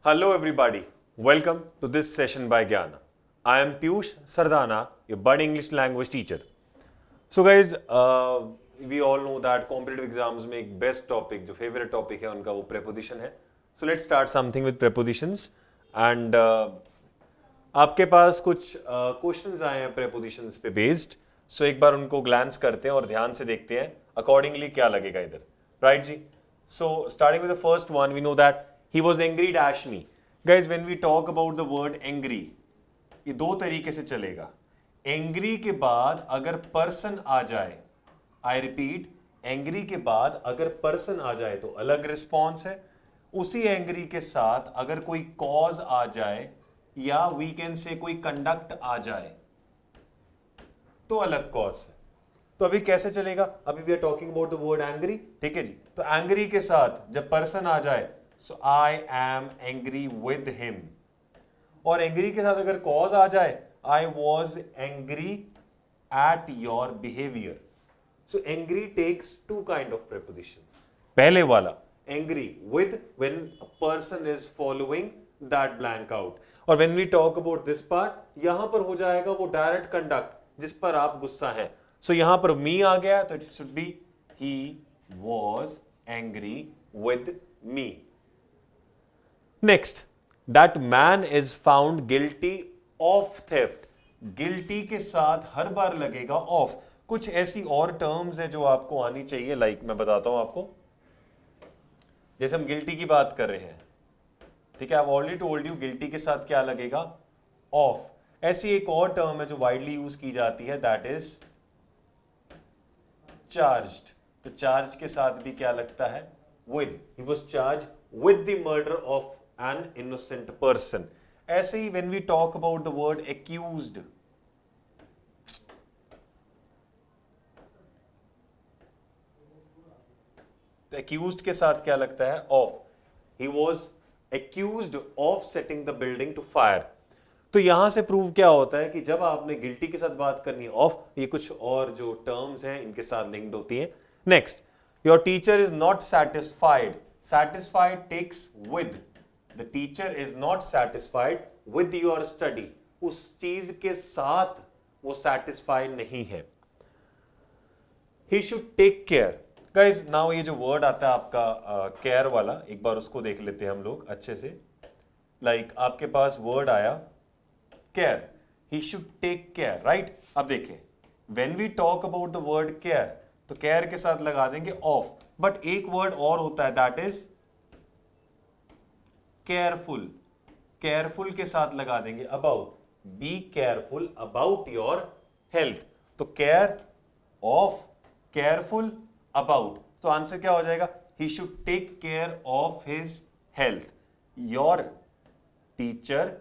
Hello everybody, welcome to this session by Gyana. I am Piyush Sardana, your budding English language teacher. So guys, we all know that competitive exams में एक best topic, जो favorite topic है उनका वो preposition है. So let's start something with prepositions and आपके पास कुछ questions आए हैं prepositions पे based. So एक बार उनको glance करते हैं और ध्यान से देखते हैं accordingly क्या लगेगा इधर. Right ji? So starting with the first one, we know that he was angry dash me. Guys, when we talk about the word angry, ये दो तरीके से चलेगा. एंग्री के बाद अगर पर्सन आ जाए, आई रिपीट, एंग्री के बाद अगर पर्सन आ जाए तो अलग रिस्पॉन्स है. उसी एंग्री के साथ अगर कोई कॉज आ जाए या वी कैन से कोई कंडक्ट आ जाए तो अलग कॉज है. तो अभी कैसे चलेगा? अभी we are talking about the word angry. ठीक है जी. तो एंग्री के साथ जब पर्सन आ जाए, so I am angry with him. और एंग्री के साथ अगर कॉज आ जाए, I was angry at your behavior. So angry takes two kind of prepositions. पहले वाला angry with when a person is following that blank out. और when we talk about this part, यहां पर हो जाएगा वो direct conduct जिस पर आप गुस्सा हैं. So यहां पर me आ गया तो it should be he was angry with me. Next, that man is found guilty of theft. Guilty के साथ हर बार लगेगा ऑफ. कुछ ऐसी और टर्म्स है जो आपको आनी चाहिए. लाइक मैं बताता हूं आपको. जैसे हम गिल्टी की बात कर रहे हैं, ठीक है, I already told you guilty के साथ क्या लगेगा? ऑफ. ऐसी एक और टर्म है जो वाइडली यूज की जाती है, दैट इज चार्ज्ड. तो चार्ज के साथ भी क्या लगता है? With. He was charge with the murder of an innocent person. ऐसे ही when we talk about the word accused, तो accused के साथ क्या लगता है? Of. He was accused of setting the building to fire. तो यहां से प्रूव क्या होता है कि जब आपने गिल्टी के साथ बात करनी है ऑफ, ये कुछ और जो टर्म्स हैं इनके साथ लिंक्ड होती है. Next, your teacher is not satisfied. Satisfied takes with. The teacher is not satisfied with your study. उस चीज के साथ वो satisfied नहीं है. He should take care. Guys, now ये जो word आता है आपका care वाला, एक बार उसको देख लेते हैं हम लोग अच्छे से. Like आपके पास word आया care. He should take care, right? अब देखें, when we talk about the word care, तो care के साथ लगा देंगे of. But एक word और होता है, that is केयरफुल. केयरफुल के साथ लगा देंगे about. Be careful about your health. तो केयर ऑफ, केयरफुल अबाउट. तो आंसर क्या हो जाएगा? He should take care of his health. Your teacher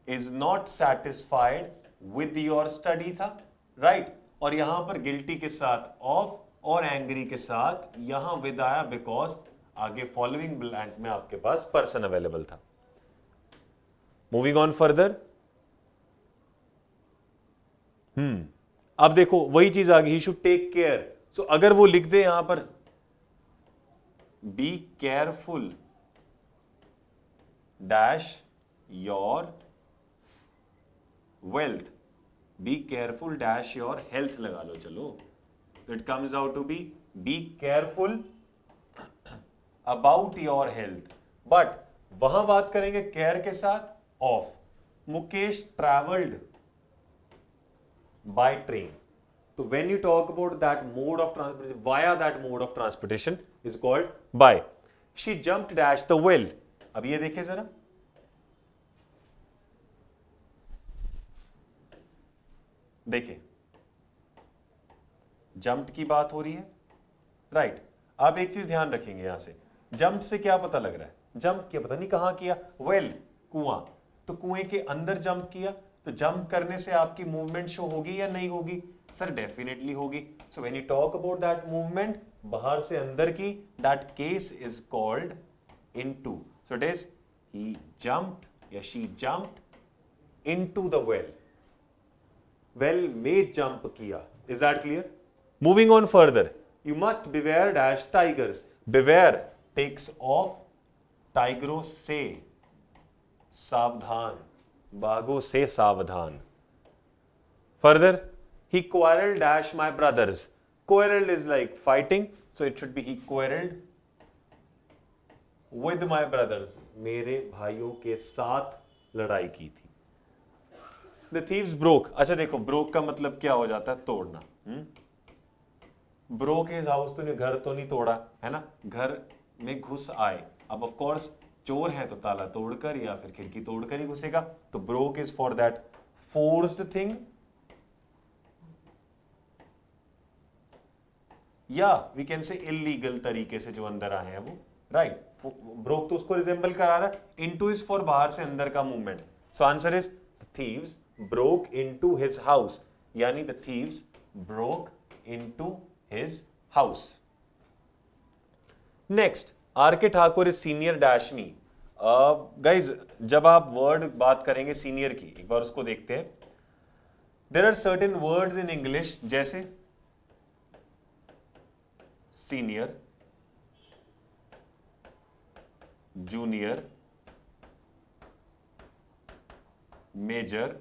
is not satisfied with your study था, राइट. और यहां पर गिल्टी के साथ ऑफ और एंग्री के साथ यहां विद आया बिकॉज आगे फॉलोइंग ब्लैंक में आपके पास पर्सन अवेलेबल था. Moving on further. अब देखो वही चीज आ गई, he should take care. So अगर वो लिख दे यहां पर be careful dash your wealth, be careful dash your health लगा लो. चलो, तो it comes out to be careful about your health. But वहां बात करेंगे केयर के साथ off. Mukesh travelled by train. तो when you talk about that mode of transportation, via that mode of transportation is called by. She jumped dash the well. अब ये देखिए जरा, देखिए जंप की बात हो रही है, राइट. आप एक चीज ध्यान रखेंगे, यहां से जंप से क्या पता लग रहा है? जंप किया, पता नहीं कहां किया. वेल, कुआं. तो कुएं के अंदर जंप किया. तो जंप करने से आपकी मूवमेंट शो होगी या नहीं होगी? सर डेफिनेटली होगी. So when you talk about that movement, बाहर से अंदर की, that case is called into. So it is he jumped या she jumped into the well. Well में जंप किया. Is that clear? Moving on further. You must beware dash tigers. Beware takes off, टाइगरों से सावधान, बाघों से सावधान. Further, he quarreled dash my brothers. Quarreled is like fighting, so it should be he quarreled with my brothers. मेरे भाइयों के साथ लड़ाई की थी. The thieves broke. अच्छा देखो, broke का मतलब क्या हो जाता है? तोड़ना. Broke his house, तूने घर तो नहीं तोड़ा, है ना? घर में घुस आए. अब ऑफ कोर्स चोर है तो ताला तोड़कर या फिर खिड़की तोड़कर ही घुसेगा. तो broke is for that forced thing. या वी कैन से इलीगल तरीके से जो अंदर आए हैं वो, राइट. ब्रोक तो उसको रिजेंबल करा रहा है. इनटू इज फॉर बाहर से अंदर का movement. So answer is thieves broke into his house, यानी the thieves broke into his house. Next, R K Thakur is senior dash me. Guys, जब आप वर्ड बात करेंगे सीनियर की, एक बार उसको देखते हैं. There are certain words in English जैसे senior, junior, major,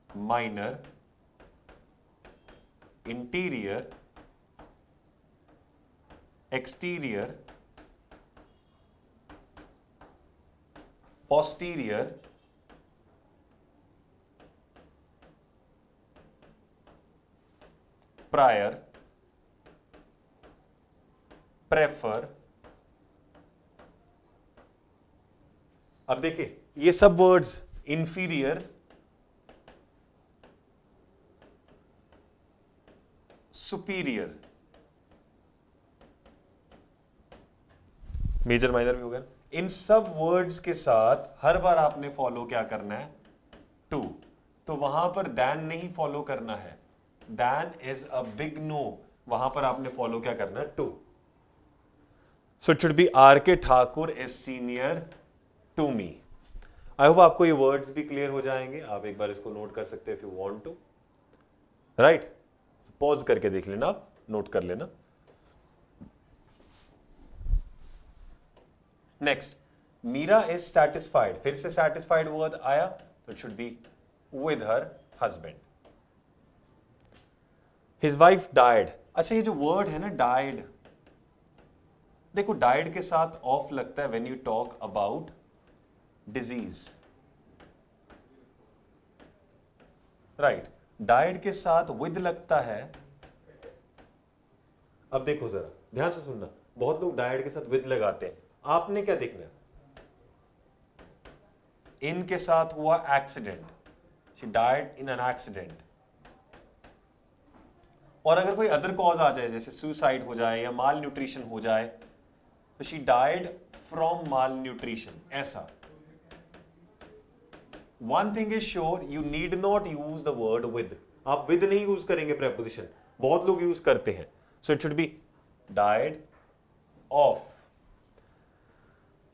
minor, interior, exterior, posterior, prior, prefer. अब देखिए ये सब words, inferior, superior, major minor भी हो गया. इन सब वर्ड्स के साथ हर बार आपने फॉलो क्या करना है? टू. तो वहां पर दैन नहीं फॉलो करना है. Then is a big no. वहां पर आपने फॉलो क्या करना है? To. So it should be R.K. Thakur is senior to me. I hope आपको ये वर्ड्स भी क्लियर हो जाएंगे. आप एक बार इसको नोट कर सकते हैं if you want to. Right, pause करके देख लेना, आप नोट कर लेना. Next, Meera is satisfied. फिर से सेटिस्फाइड वर्ड आया, तो it should be with her husband. His wife died. अच्छा, ये जो वर्ड है ना डाइड, देखो डाइड के साथ ऑफ लगता है when you talk about disease, right. Died के साथ विद लगता है. अब देखो जरा ध्यान से सुनना, बहुत लोग डाइड के साथ विद लगाते हैं. आपने क्या देखना है? इन के साथ हुआ accident, she died in an accident. और अगर कोई अदर कॉज आ जाए, जैसे सुसाइड हो जाए या माल न्यूट्रिशन हो जाए, तो she died from malnutrition, ऐसा. One thing is sure, you need not use the word with. आप विद नहीं यूज करेंगे प्रेपोजिशन, बहुत लोग यूज करते हैं. So it should be died of.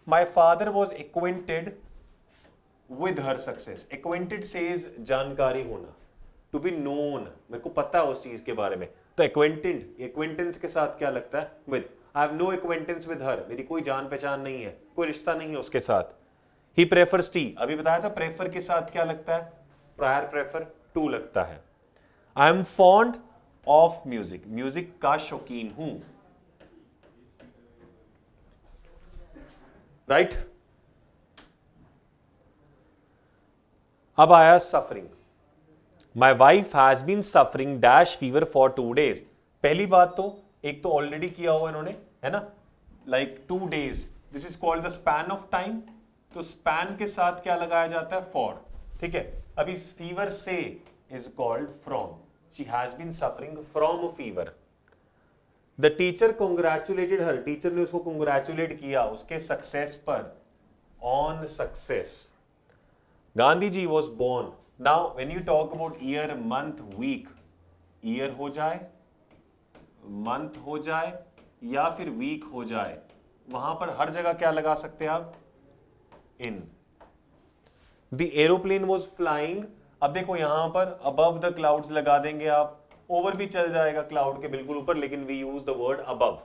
My father was acquainted with her success. Acquainted says जानकारी होना, टू बी नोन, मेरे को पता है उस चीज के बारे में. तो एक्वेंटेड, एक्वेंटेंस के साथ क्या लगता है? With. I have no acquaintance with her, मेरी कोई जान पहचान नहीं है, कोई रिश्ता नहीं है उसके साथ. ही प्रेफर्स टी. अभी बताया था प्रेफर के साथ क्या लगता है? प्रायर प्रेफर टू लगता है. I am fond of music. Music का शौकीन हूं, राइट. अब आया suffering. My wife has been suffering dash fever for 2 days. पहली बात तो एक तो ऑलरेडी किया हुआ इन्होंने, है ना, like 2 days. This is called the span of time. तो स्पैन के साथ क्या लगाया जाता है? फॉर. ठीक है. अभी फीवर से is called from. She has been suffering from fever. The teacher congratulated her. Teacher ने उसको कॉन्ग्रेचुलेट किया उसके सक्सेस पर, on success. Gandhi ji was born. Now when you talk about year, month, week, year हो जाए, मंथ हो जाए या फिर वीक हो जाए, वहां पर हर जगह क्या लगा सकते हैं आप? In. The aeroplane was flying. अब देखो यहां पर अबव द क्लाउड्स लगा देंगे आप, ओवर भी चल जाएगा क्लाउड के बिल्कुल ऊपर, लेकिन we use the word above.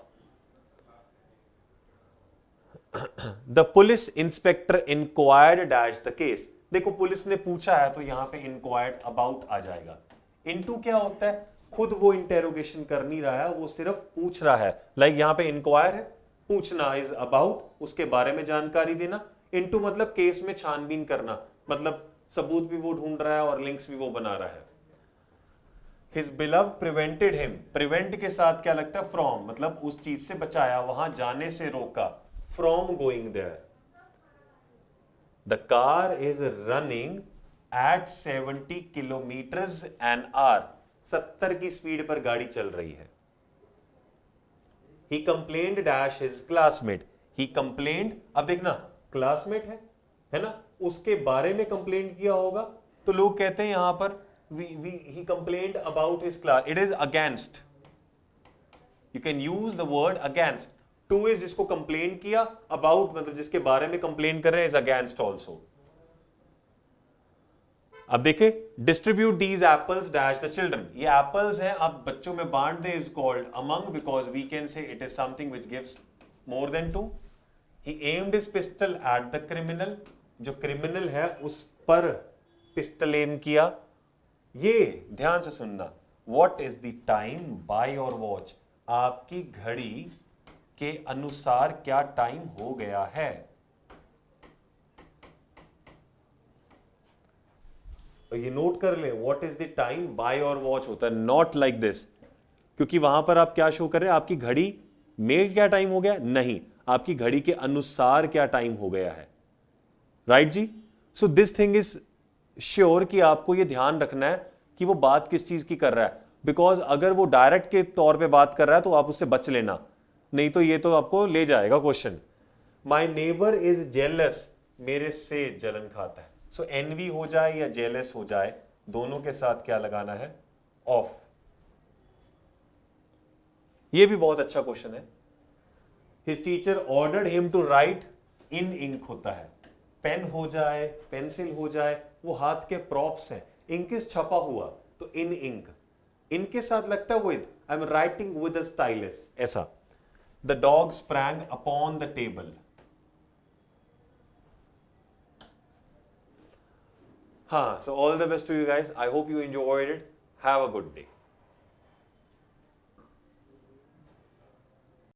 The police inspector inquired dash the case. देखो पुलिस ने पूछा है तो यहां पे इंक्वायर्ड अबाउट आ जाएगा। इनटू क्या होता है, खुद वो इंटेरोगेशन कर नहीं रहा है, वो सिर्फ पूछ रहा है। लाइक यहां पे इंक्वायर है, पूछना, इज अबाउट उसके बारे में जानकारी देना। इनटू मतलब केस में छानबीन करना, मतलब सबूत भी वो ढूंढ रहा है और लिंक्स भी वो बना रहा है। His beloved prevented him, prevent के साथ क्या लगता है, from, मतलब उस चीज से बचाया, वहां जाने से रोका, from going there. The car is running at 70 kilometers an hour. 70 की स्पीड पर गाड़ी चल रही है। He complained dash his classmate. He complained, अब देखना क्लासमेट है ना, उसके बारे में कंप्लेंट किया होगा, तो लोग कहते हैं यहां पर he complained about his class. It is against. You can use the word against. To is जिसको कंप्लेन किया, about मतलब जिसके बारे में कंप्लेन कर रहे हैं, is against also. अब देखे, distribute these apples dash the children. ये apples हैं, अब बच्चों में बांट दे, is called among because we can say it is something which gives more than two. He aimed his pistol at the criminal. जो criminal है उस पर पिस्टल एम किया। ये ध्यान से सुनना, what is the time by your watch, आपकी घड़ी के अनुसार क्या टाइम हो गया है। तो ये नोट कर ले, what is the time by your watch होता है, नॉट लाइक दिस, क्योंकि वहां पर आप क्या शो कर रहे हैं, आपकी घड़ी में क्या टाइम हो गया, नहीं, आपकी घड़ी के अनुसार क्या टाइम हो गया है। राइट जी। So this thing is sure कि आपको यह ध्यान रखना है कि वो बात किस चीज की कर रहा है, बिकॉज अगर वो डायरेक्ट के तौर पे बात कर रहा है तो आप उससे बच लेना, नहीं तो ये तो आपको ले जाएगा question. My neighbour is jealous, मेरे से जलन खाता है। सो एनवी हो जाए या जेलस हो जाए, दोनों के साथ क्या लगाना है, ऑफ। ये भी बहुत अच्छा क्वेश्चन है। His teacher ordered him to write in ink होता है, पेन हो जाए, पेंसिल हो जाए, वो हाथ के प्रॉप्स हैं। इंकिस छपा हुआ तो इन इंक, इनके साथ लगता है with, I am writing with a stylus, ऐसा। The dog sprang upon the table. हाँ, so all the best to you guys. I hope you enjoyed it. Have a good day.